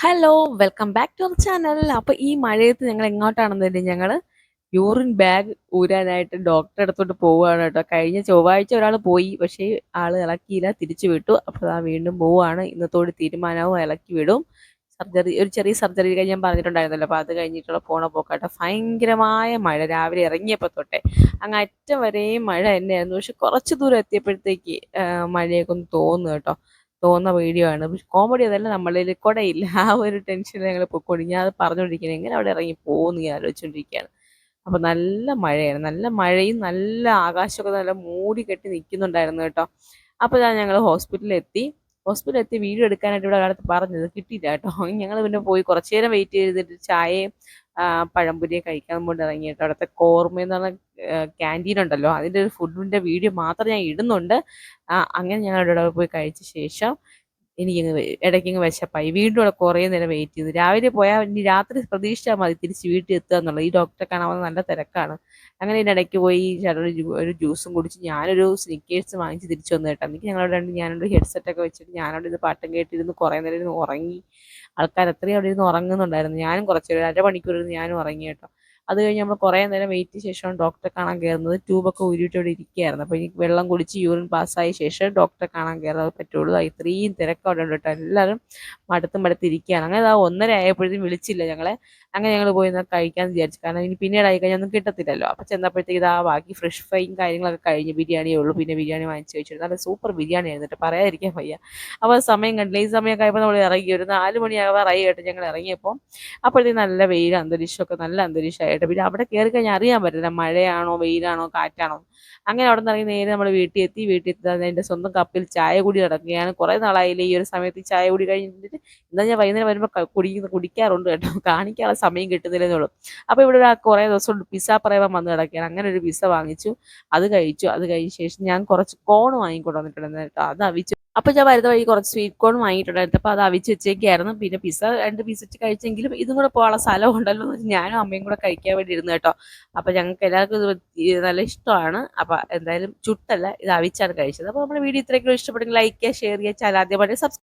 Hello, welcome back to our channel. അപ്പൊ ഈ മഴയത്ത് ഞങ്ങൾ എങ്ങോട്ടാണെന്നല്ലേ ഞങ്ങള് യൂറിൻ ബാഗ് ഊരാനായിട്ട് ഡോക്ടറെ അടുത്തോട്ട് പോവുകയാണ് കേട്ടോ. കഴിഞ്ഞ ചൊവ്വാഴ്ച ഒരാൾ പോയി, പക്ഷേ ആള് ഇളക്കിയില്ല, തിരിച്ചു വിട്ടു. അപ്പോൾ ആ വീണ്ടും പോവാണ്. ഇന്നത്തോട് തീരുമാനവും ഇളക്കി വിടും. സർജറി, ഒരു ചെറിയ സർജറി കഴിഞ്ഞ് ഞാൻ പറഞ്ഞിട്ടുണ്ടായിരുന്നല്ലോ. അപ്പോൾ അത് കഴിഞ്ഞിട്ടുള്ള പോണ പോക്കാട്ടോ. ഭയങ്കരമായ മഴ രാവിലെ ഇറങ്ങിയപ്പോൾ തൊട്ടേ അങ്ങ് അറ്റം വരെയും മഴ തന്നെയായിരുന്നു. പക്ഷെ കുറച്ച് ദൂരം എത്തിയപ്പോഴത്തേക്ക് മഴയൊക്കെ ഒന്ന് തോന്നുന്നു കേട്ടോ. തോന്നുന്ന വീഡിയോ ആണ്. പക്ഷെ കോമഡി അതല്ല, നമ്മളിൽ കുടയില്ല. ആ ഒരു ടെൻഷനിൽ ഞങ്ങൾ പൊക്കോണ്ടി. ഞാൻ അത് പറഞ്ഞുകൊണ്ടിരിക്കുന്നത് എങ്ങനെ അവിടെ ഇറങ്ങി പോകുന്നു ഞാൻ ആലോചിച്ചുകൊണ്ടിരിക്കുകയാണ്. അപ്പോൾ നല്ല മഴയാണ്. നല്ല മഴയും നല്ല ആകാശമൊക്കെ നല്ല മൂടി കെട്ടി നിൽക്കുന്നുണ്ടായിരുന്നു കേട്ടോ. അപ്പോൾ ഞങ്ങൾ ഹോസ്പിറ്റലിൽ എത്തി വീഡിയോ എടുക്കാനായിട്ട് ഇവിടെ ഒരാളടുത്ത് പറഞ്ഞത് കിട്ടിയില്ല കേട്ടോ. ഞങ്ങൾ പിന്നെ പോയി കുറച്ച് നേരം വെയിറ്റ് ചെയ്തിട്ട് ചായയും പഴംപൊരിയും കഴിക്കാൻ കൊണ്ട് ഇറങ്ങി കേട്ടോ. അവിടുത്തെ കോർമ എന്ന് പറഞ്ഞ ക്യാൻറ്റീൻ ഉണ്ടല്ലോ, അതിൻ്റെ ഒരു ഫുഡിൻ്റെ വീഡിയോ മാത്രം ഞാൻ ഇടുന്നുണ്ട്. അങ്ങനെ ഞങ്ങൾ അവിടെ പോയി കഴിച്ച ശേഷം എനിക്കങ്ങ് ഇടയ്ക്കങ്ങ് വിശപ്പായി. വീണ്ടും അവിടെ കുറേ നേരം വെയിറ്റ് ചെയ്തു. രാവിലെ പോയാൽ ഇനി രാത്രി പ്രതീക്ഷിച്ചാൽ മതി തിരിച്ച് വീട്ടിൽ എത്തുക എന്നുള്ളത്. ഈ ഡോക്ടറെ കാണാൻ വന്ന നല്ല തിരക്കാണ്. അങ്ങനെ ഇതിൻ്റെ ഇടയ്ക്ക് പോയി ഒരു ജ്യൂസും കുടിച്ച് ഞാനൊരു സ്നിക്കേഴ്സ് വാങ്ങിച്ച് തിരിച്ചു വന്നു കേട്ടോ. എനിക്ക് ഞാനൊരു ഹെഡ്സെറ്റൊക്കെ വെച്ചിട്ട് ഞാനവിടെ ഇത് പാട്ടും കേട്ടിരുന്ന് കുറേ നേരം ഇരുന്ന് ഉറങ്ങി. ആൾക്കാർ അത്രയും അവിടെ ഇരുന്ന് ഉറങ്ങുന്നുണ്ടായിരുന്നു. ഞാനും കുറച്ച് ഒരു അരമണിക്കൂർ ഇരുന്ന് ഞാനും ഉറങ്ങി കേട്ടോ. അത് കഴിഞ്ഞ് നമ്മൾ കുറേ നേരം വെയിറ്റ് ശേഷമാണ് ഡോക്ടറെ കാണാൻ കയറുന്നത്. ട്യൂബൊക്കെ ഊരിയിട്ട് ഇവിടെ ഇരിക്കുകയായിരുന്നു. അപ്പോൾ എനിക്ക് വെള്ളം കുടിച്ച് യൂറിൻ പാസ്സായ ശേഷം ഡോക്ടറെ കാണാൻ കയറാൻ പറ്റുള്ളൂ. ഇത്രയും തിരക്ക് അവിടെ ഉണ്ട് കേട്ടോ. എല്ലാവരും മടുത്തിരിക്കുകയാണ്. അങ്ങനെ 1:30 ആയപ്പോഴത്തേക്കും വിളിച്ചില്ല ഞങ്ങളെ. അങ്ങനെ ഞങ്ങൾ പോയി എന്നാൽ കഴിക്കാമെന്ന് വിചാരിച്ചു. കാരണം ഇനി പിന്നീട് ആയി കഴിഞ്ഞാൽ ഒന്നും കിട്ടത്തില്ലല്ലോ. അപ്പോൾ ചെന്നപ്പോഴത്തേക്ക് ബാക്കി ഫ്രഷ് ഫ്രൈയും കാര്യങ്ങളൊക്കെ കഴിഞ്ഞ് ബിരിയാണിയേ ഉള്ളൂ. പിന്നെ ബിരിയാണി വാങ്ങിച്ച് വെച്ചിട്ട് നല്ല സൂപ്പർ ബിരിയാണി ആയിരുന്നു, പറയാതിരിക്കാൻ വയ്യ. അപ്പോൾ സമയം കണ്ടില്ല. ഈ സമയമൊക്കെ ആയപ്പോൾ നമ്മൾ ഇറങ്ങി ഒരു 4 മണിയാവാറായി കേട്ടോ ഞങ്ങൾ ഇറങ്ങിയപ്പോൾ. അപ്പോഴത്തേക്ക് നല്ല വെയിൽ, അന്തരീക്ഷമൊക്കെ നല്ല അന്തരീക്ഷമായിട്ട്. പിന്നെ അവിടെ കയറി കഴിഞ്ഞാൽ അറിയാൻ പറ്റില്ല മഴയാണോ വെയിലാണോ കാറ്റാണോ. അങ്ങനെ അവിടെ നിന്ന് ഇറങ്ങി നേരെ നമ്മൾ വീട്ടിൽ എത്തി എൻ്റെ സ്വന്തം കപ്പിൽ ചായ കൂടി നടക്കുകയാണ്. കുറേ നാളായില്ലേ ഈ ഒരു സമയത്ത് ചായ കൂടി കഴിഞ്ഞിട്ട്. എന്നാൽ ഞാൻ വൈകുന്നേരം വരുമ്പോൾ കുടിക്കാറുണ്ട് കേട്ടോ. കാണിക്കാനുള്ള സമയം കിട്ടുന്നില്ലെന്നേ ഉള്ളൂ. അപ്പോൾ ഇവിടെ കുറേ ദിവസം പിസ്സ പ്രേമം വന്ന് കിടക്കുകയാണ്. അങ്ങനെ ഒരു പിസ്സ വാങ്ങിച്ചു, അത് കഴിച്ചു. അത് കഴിഞ്ഞ ശേഷം ഞാൻ കുറച്ച് കോൺ വാങ്ങിക്കൊണ്ട് വന്നിട്ടുണ്ടായിരുന്നു കേട്ടോ. അത് അവിച്ചു. അപ്പോൾ ഞാൻ വരുന്ന വഴി കുറച്ച് സ്വീറ്റ് കോൺ വാങ്ങിയിട്ടുണ്ടായിരുന്നു. അപ്പോൾ അത് അവിച്ച് വെച്ചേക്കായിരുന്നു. പിന്നെ പിസ്സ 2 പീസ് വെച്ച് കഴിച്ചെങ്കിലും ഇതും കൂടെ പോകാനുള്ള സ്ഥലം ഉണ്ടല്ലോ എന്ന് വെച്ച് ഞാനും അമ്മയും കൂടെ കഴിക്കാൻ വേണ്ടി ഇരുന്നു കേട്ടോ. അപ്പോൾ ഞങ്ങൾക്ക് എല്ലാവർക്കും ഇത് നല്ല ഇഷ്ടമാണ്. അപ്പോൾ എന്തായാലും ചുട്ടല്ല, ഇത് അവിച്ചാണ് കഴിച്ചത്. അപ്പോൾ നമ്മുടെ വീഡിയോ ഇത്രയൊക്കെ ഇഷ്ടപ്പെട്ടെങ്കിൽ ലൈക്ക് ചെയ്യുക, ഷെയർ ചെയ്യുക, ചാനൽ ആദ്യമായിട്ട്